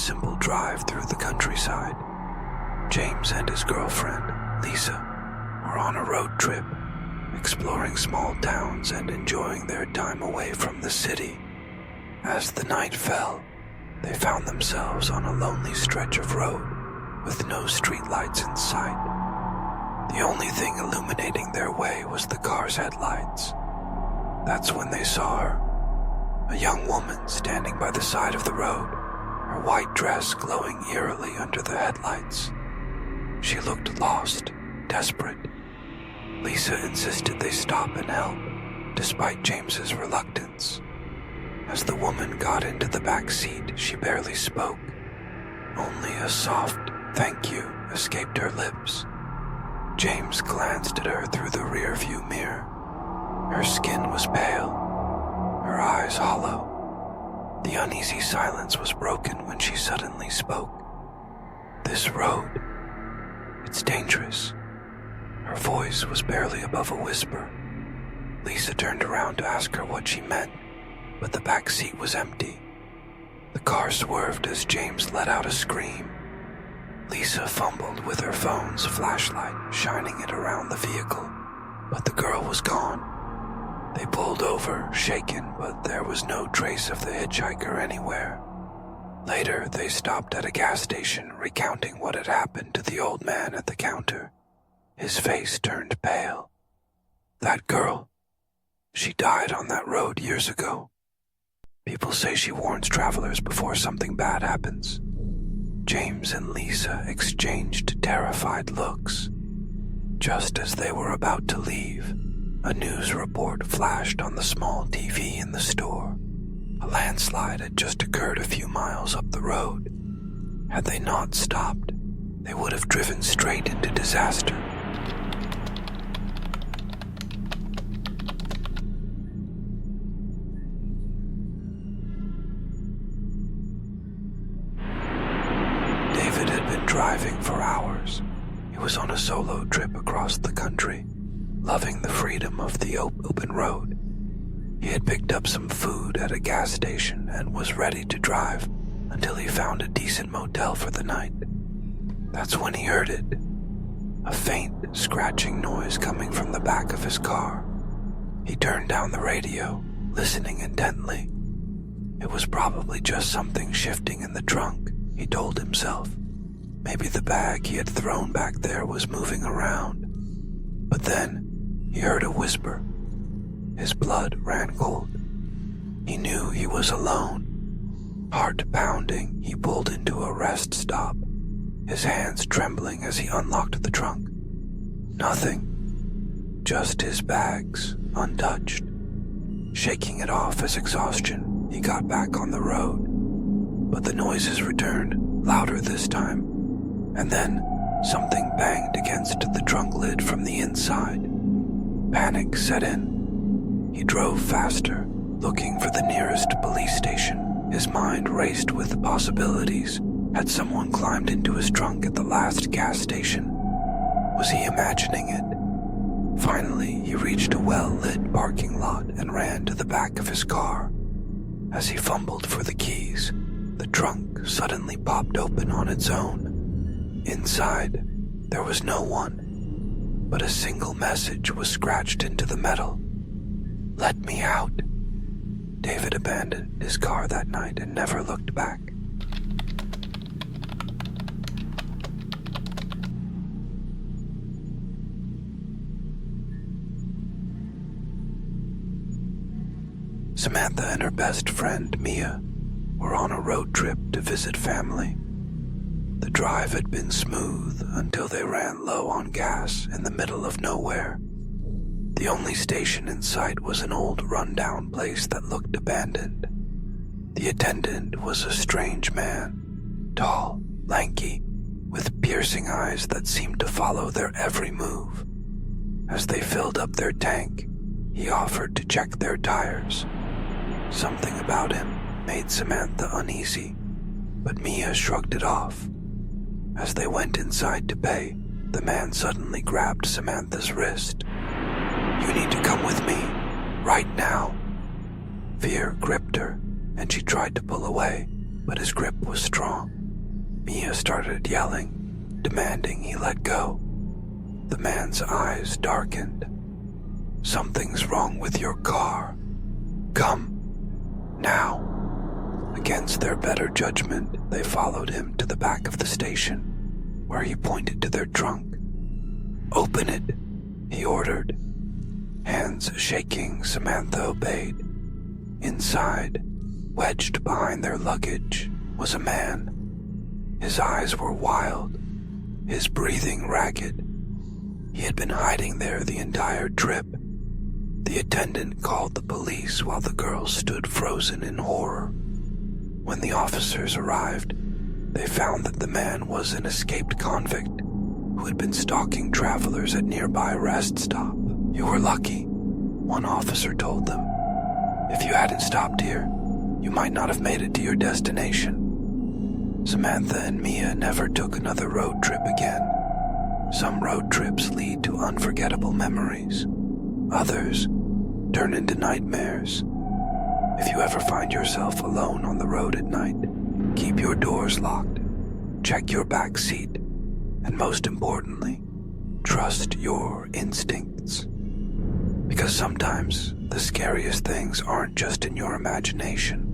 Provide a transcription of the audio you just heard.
simple drive through the countryside. James and his girlfriend, Lisa, were on a road trip, exploring small towns and enjoying their time away from the city. As the night fell, they found themselves on a lonely stretch of road with no streetlights in sight. The only thing illuminating their way was the car's headlights. That's when they saw her, a young woman standing by the side of the road, her white dress glowing eerily under the headlights. She looked lost, desperate. Lisa insisted they stop and help, despite James's reluctance. As the woman got into the back seat, she barely spoke. Only a soft "thank you" escaped her lips. James glanced at her through the rearview mirror. Her skin was pale, her eyes hollow. The uneasy silence was broken when she suddenly spoke. "This road, it's dangerous." Her voice was barely above a whisper. Lisa turned around to ask her what she meant, but the back seat was empty. The car swerved as James let out a scream. Lisa fumbled with her phone's flashlight, shining it around the vehicle, but the girl was gone. They pulled over, shaken, but there was no trace of the hitchhiker anywhere. Later, they stopped at a gas station, recounting what had happened to the old man at the counter. His face turned pale. "That girl, she died on that road years ago. People say she warns travelers before something bad happens." James and Lisa exchanged terrified looks. Just as they were about to leave, a news report flashed on the small TV in the store. A landslide had just occurred a few miles up the road. Had they not stopped, they would have driven straight into disaster. David had been driving for hours. He was on a solo trip across the country, loving the freedom of the open road. He had picked up some food at a gas station and was ready to drive until he found a decent motel for the night. That's when he heard it, a faint, scratching noise coming from the back of his car. He turned down the radio, listening intently. It was probably just something shifting in the trunk, he told himself. Maybe the bag he had thrown back there was moving around. But then he heard a whisper. His blood ran cold. He knew he was alone. Heart pounding, he pulled into a rest stop, his hands trembling as he unlocked the trunk. Nothing. Just his bags, untouched. Shaking it off as exhaustion, he got back on the road. But the noises returned, louder this time. And then something banged against the trunk lid from the inside. Panic set in. He drove faster, looking for the nearest police station. His mind raced with possibilities. Had someone climbed into his trunk at the last gas station? Was he imagining it? Finally, he reached a well-lit parking lot and ran to the back of his car. As he fumbled for the keys, the trunk suddenly popped open on its own. Inside, there was no one, but a single message was scratched into the metal. "Let me out." David abandoned his car that night and never looked back. Samantha and her best friend, Mia, were on a road trip to visit family. The drive had been smooth until they ran low on gas in the middle of nowhere. The only station in sight was an old rundown place that looked abandoned. The attendant was a strange man, tall, lanky, with piercing eyes that seemed to follow their every move. As they filled up their tank, he offered to check their tires. Something about him made Samantha uneasy, but Mia shrugged it off. As they went inside to pay, the man suddenly grabbed Samantha's wrist. "You need to come with me, right now." Fear gripped her, and she tried to pull away, but his grip was strong. Mia started yelling, demanding he let go. The man's eyes darkened. "Something's wrong with your car. Come, now." Against their better judgment, they followed him to the back of the station, where he pointed to their trunk. "Open it," he ordered. Hands shaking, Samantha obeyed. Inside, wedged behind their luggage, was a man. His eyes were wild, his breathing ragged. He had been hiding there the entire trip. The attendant called the police while the girls stood frozen in horror. When the officers arrived, they found that the man was an escaped convict who had been stalking travelers at nearby rest stop. "You were lucky," one officer told them. "If you hadn't stopped here, you might not have made it to your destination." Samantha and Mia never took another road trip again. Some road trips lead to unforgettable memories. Others turn into nightmares. If you ever find yourself alone on the road at night, keep your doors locked, check your back seat, and most importantly, trust your instincts. Because sometimes the scariest things aren't just in your imagination.